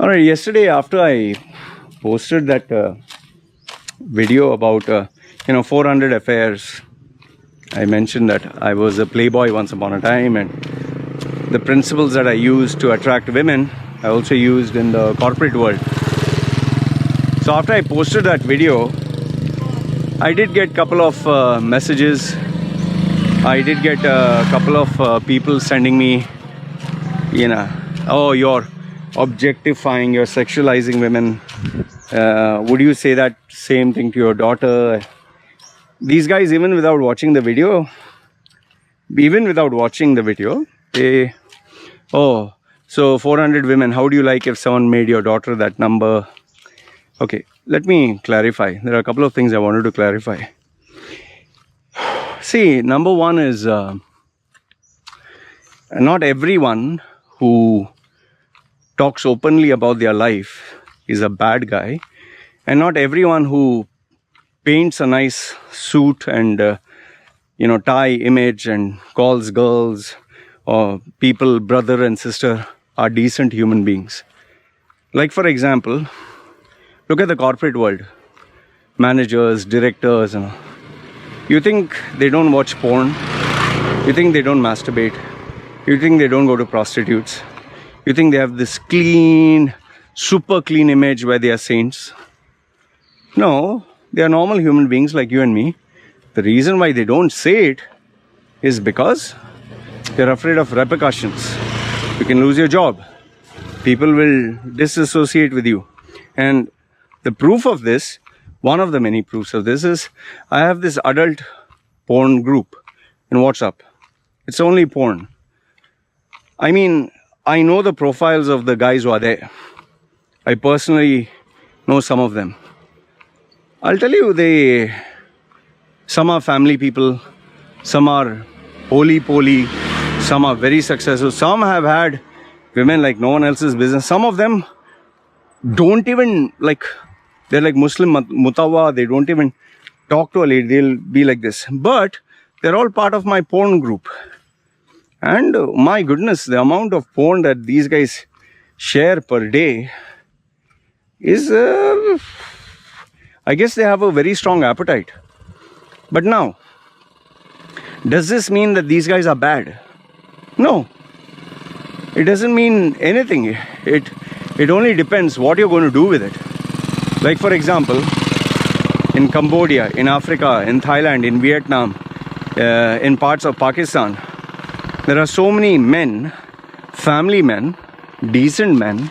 All right, yesterday after I posted that video about 400 affairs, I mentioned that I was a playboy once upon a time, and the principles that I used to attract women I also used in the corporate world. So after I posted that video, I did get a couple of messages. I did get a couple of people sending me, oh, you're objectifying, you're sexualizing women. Would you say that same thing to your daughter? These guys, even without watching the video, they, oh, so 400 women, how do you like if someone made your daughter that number? Okay, let me clarify. There are a couple of things I wanted to clarify. See, number one is not everyone who talks openly about their life is a bad guy, and not everyone who paints a nice suit and tie image and calls girls or people brother and sister are decent human beings. Like, for example, look at the corporate world, managers, directors, and you think they don't watch porn? You think they don't masturbate? You think they don't go to prostitutes? You think they have this clean, super clean image where they are saints? No, they are normal human beings like you and me. The reason why they don't say it is because they're afraid of repercussions. You can lose your job. People will disassociate with you. And the proof of this, one of the many proofs of this is, I have this adult porn group in WhatsApp. It's only porn. I mean, I know the profiles of the guys who are there. I personally know some of them. I'll tell you, some are family people, some are holy-poly, some are very successful, some have had women like no one else's business. Some of them don't even, they're like Muslim mutawa, they don't even talk to a lady, they'll be like this. But they're all part of my porn group. And my goodness, the amount of porn that these guys share per day is, I guess they have a very strong appetite. But now, does this mean that these guys are bad? No. It doesn't mean anything. It only depends what you're going to do with it. Like, for example, in Cambodia, in Africa, in Thailand, in Vietnam, in parts of Pakistan, there are so many men, family men, decent men,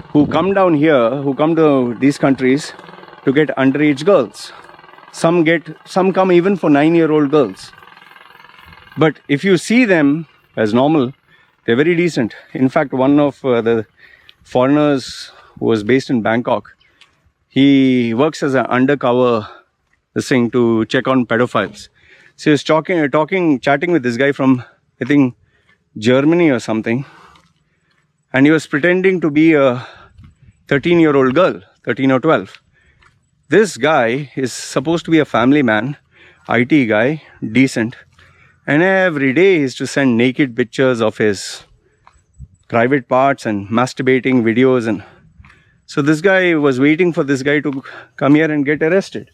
who come down here, who come to these countries to get underage girls. Some come even for 9-year-old girls. But if you see them as normal, they're very decent. In fact, one of the foreigners who was based in Bangkok, he works as an undercover thing to check on pedophiles. So he was chatting with this guy from, I think, Germany or something. And he was pretending to be a 13-year-old girl, 13 or 12. This guy is supposed to be a family man, IT guy, decent. And every day he is to send naked pictures of his private parts and masturbating videos. And so this guy was waiting for this guy to come here and get arrested.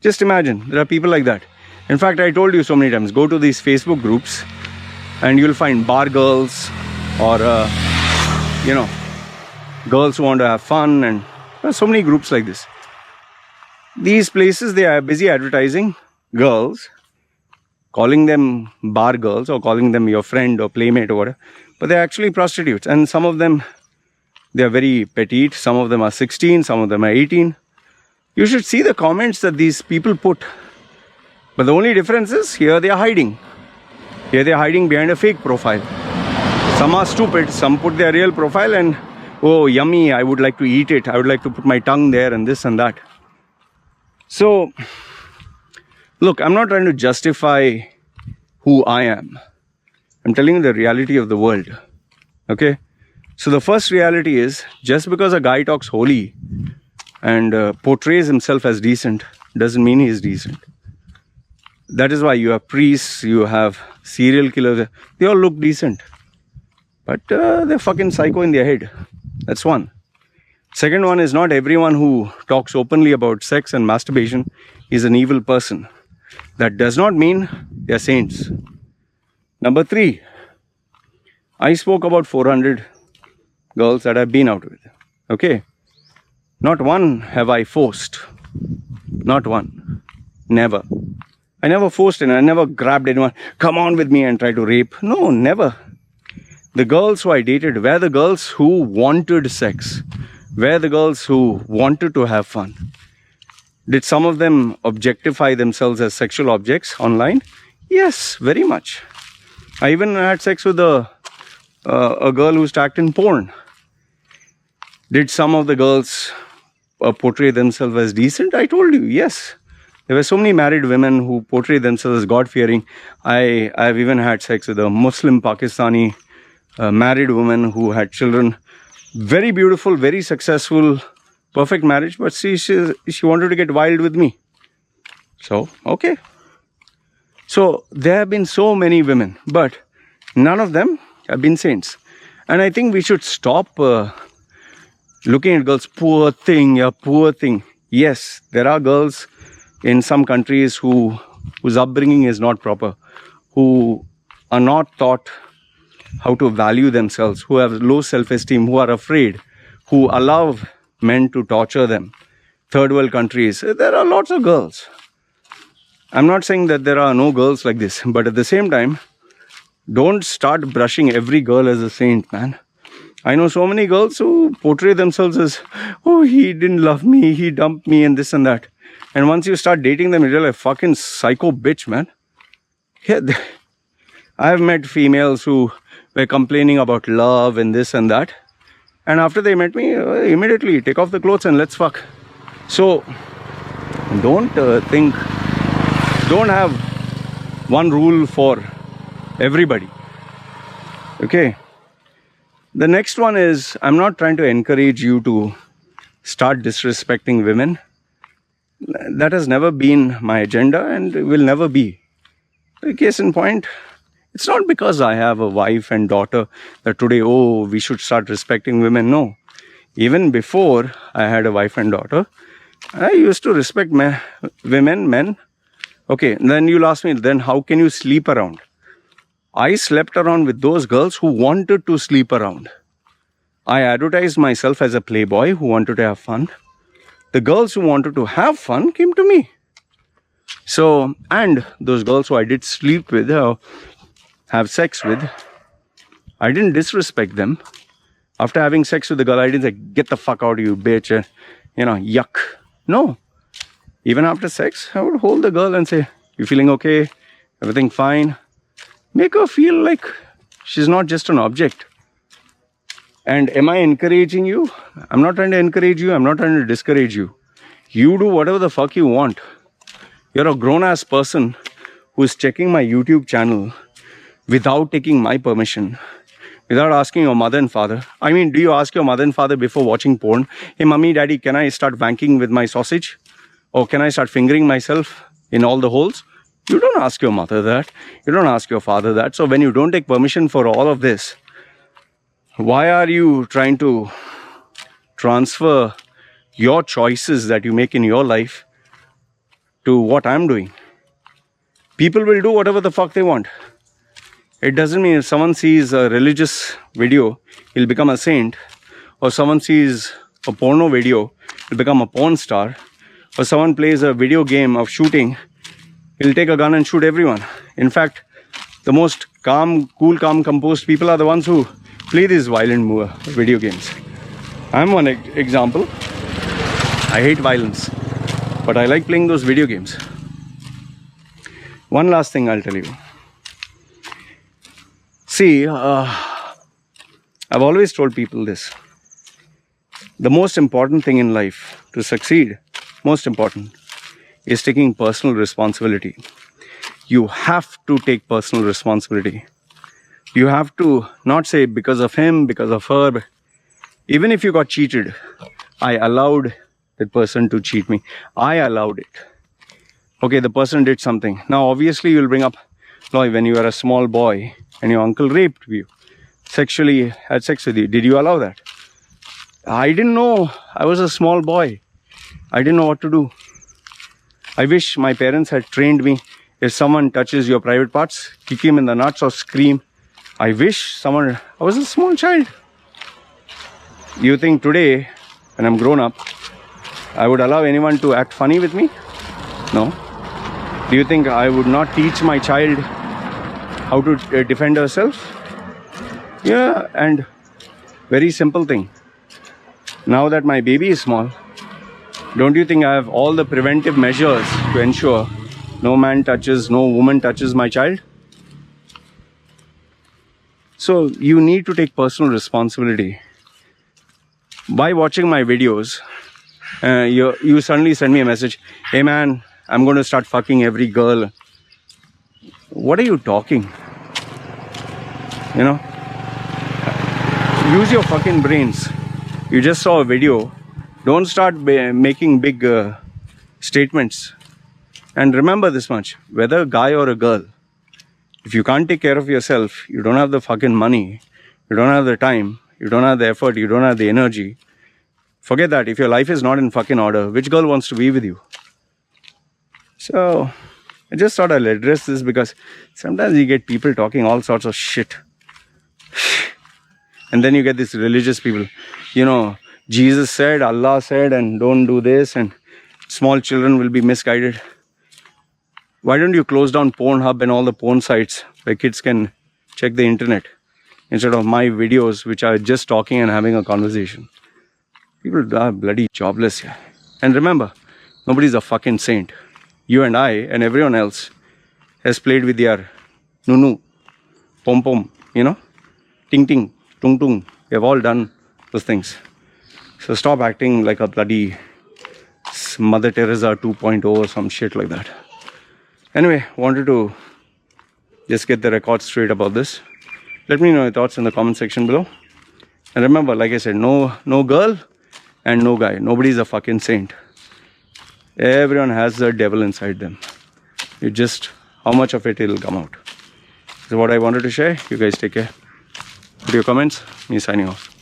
Just imagine, there are people like that. In fact, I told you so many times, go to these Facebook groups and you'll find bar girls or, girls who want to have fun, and there are so many groups like this. These places, they are busy advertising girls, calling them bar girls or calling them your friend or playmate or whatever, but they're actually prostitutes. And some of them, they're very petite, some of them are 16, some of them are 18. You should see the comments that these people put. But the only difference is, here they are hiding. Here they are hiding behind a fake profile. Some are stupid, some put their real profile and, oh, yummy, I would like to eat it, I would like to put my tongue there and this and that. So, look, I'm not trying to justify who I am. I'm telling you the reality of the world. Okay? So the first reality is, just because a guy talks holy and portrays himself as decent, doesn't mean he's decent. That is why you have priests, you have serial killers. They all look decent. But they're fucking psycho in their head. That's one. Second one is not everyone who talks openly about sex and masturbation is an evil person. That does not mean they are saints. Number 3, I spoke about 400 girls that I've been out with. Okay? Not one have I forced. Not one. Never. I never forced anyone. I never grabbed anyone. Come on with me and try to rape. No, never. The girls who I dated were the girls who wanted sex. Were the girls who wanted to have fun. Did some of them objectify themselves as sexual objects online? Yes, very much. I even had sex with a girl who used to act in porn. Did some of the girls portray themselves as decent? I told you, yes. There were so many married women who portray themselves as God-fearing. I've even had sex with a Muslim Pakistani married woman who had children. Very beautiful, very successful, perfect marriage, but she wanted to get wild with me. So, okay. So, there have been so many women, but none of them have been saints. And I think we should stop looking at girls, poor thing, yeah, poor thing. Yes, there are girls in some countries whose upbringing is not proper, who are not taught how to value themselves, who have low self-esteem, who are afraid, who allow men to torture them. Third world countries, there are lots of girls. I'm not saying that there are no girls like this, but at the same time, don't start brushing every girl as a saint, man. I know so many girls who portray themselves as, oh, he didn't love me, he dumped me and this and that. And once you start dating them, you're like, fucking psycho bitch, man. Yeah, I've met females who were complaining about love and this and that. And after they met me, immediately take off the clothes and let's fuck. So, don't have one rule for everybody. Okay? The next one is, I'm not trying to encourage you to start disrespecting women. That has never been my agenda and will never be. Case in point, it's not because I have a wife and daughter that today, oh, we should start respecting women. No. Even before I had a wife and daughter, I used to respect women, men. Okay, then you'll ask me, then how can you sleep around? I slept around with those girls who wanted to sleep around. I advertised myself as a playboy who wanted to have fun. The girls who wanted to have fun came to me. So, and those girls who I did sleep with, have sex with, I didn't disrespect them. After having sex with the girl, I didn't say, get the fuck out of you, bitch, yuck. No. Even after sex, I would hold the girl and say, you feeling okay? Everything fine? Make her feel like she's not just an object. And am I encouraging you? I'm not trying to encourage you. I'm not trying to discourage you. You do whatever the fuck you want. You're a grown-ass person who's checking my YouTube channel without taking my permission, without asking your mother and father. I mean, do you ask your mother and father before watching porn? Hey, mommy, daddy, can I start wanking with my sausage? Or can I start fingering myself in all the holes? You don't ask your mother that. You don't ask your father that. So when you don't take permission for all of this, why are you trying to transfer your choices that you make in your life to what I'm doing? People will do whatever the fuck they want. It doesn't mean if someone sees a religious video, he'll become a saint. Or someone sees a porno video, he'll become a porn star. Or someone plays a video game of shooting, he'll take a gun and shoot everyone. In fact, the most calm, cool, calm, composed people are the ones who play these violent video games. I'm one example. I hate violence, but I like playing those video games. One last thing I'll tell you. See, I've always told people this. The most important thing in life to succeed, most important, is taking personal responsibility. You have to take personal responsibility. You have to not say because of him, because of her. But even if you got cheated, I allowed that person to cheat me. I allowed it. Okay, the person did something. Now, obviously, you'll bring up, when you were a small boy and your uncle raped you, sexually had sex with you, did you allow that? I didn't know. I was a small boy. I didn't know what to do. I wish my parents had trained me. If someone touches your private parts, kick him in the nuts or scream. I wish someone... I was a small child. You think today, when I'm grown up, I would allow anyone to act funny with me? No. Do you think I would not teach my child how to defend herself? Yeah, and very simple thing. Now that my baby is small, don't you think I have all the preventive measures to ensure no man touches, no woman touches my child? So you need to take personal responsibility. By watching my videos, you suddenly send me a message, hey man, I'm going to start fucking every girl. What are you talking? You know? Use your fucking brains. You just saw a video. Don't start making big statements. And remember this much, whether a guy or a girl, if you can't take care of yourself, you don't have the fucking money, you don't have the time, you don't have the effort, you don't have the energy, forget that. If your life is not in fucking order, which girl wants to be with you? So, I just thought I'll address this because sometimes you get people talking all sorts of shit. And then you get these religious people, you know, Jesus said, Allah said, and don't do this, and small children will be misguided. Why don't you close down Pornhub and all the porn sites where kids can check the internet instead of my videos which are just talking and having a conversation? People are bloody jobless here. And remember, nobody's a fucking saint. You and I and everyone else has played with their nunu, pom pom, you know, ting ting, tung tung. We have all done those things. So stop acting like a bloody Mother Teresa 2.0 or some shit like that. Anyway, wanted to just get the record straight about this. Let me know your thoughts in the comment section below. And remember, like I said, no girl and no guy. Nobody's a fucking saint. Everyone has the devil inside them. You just, how much of it will come out. This is what I wanted to share. You guys take care. Put your comments. Me signing off.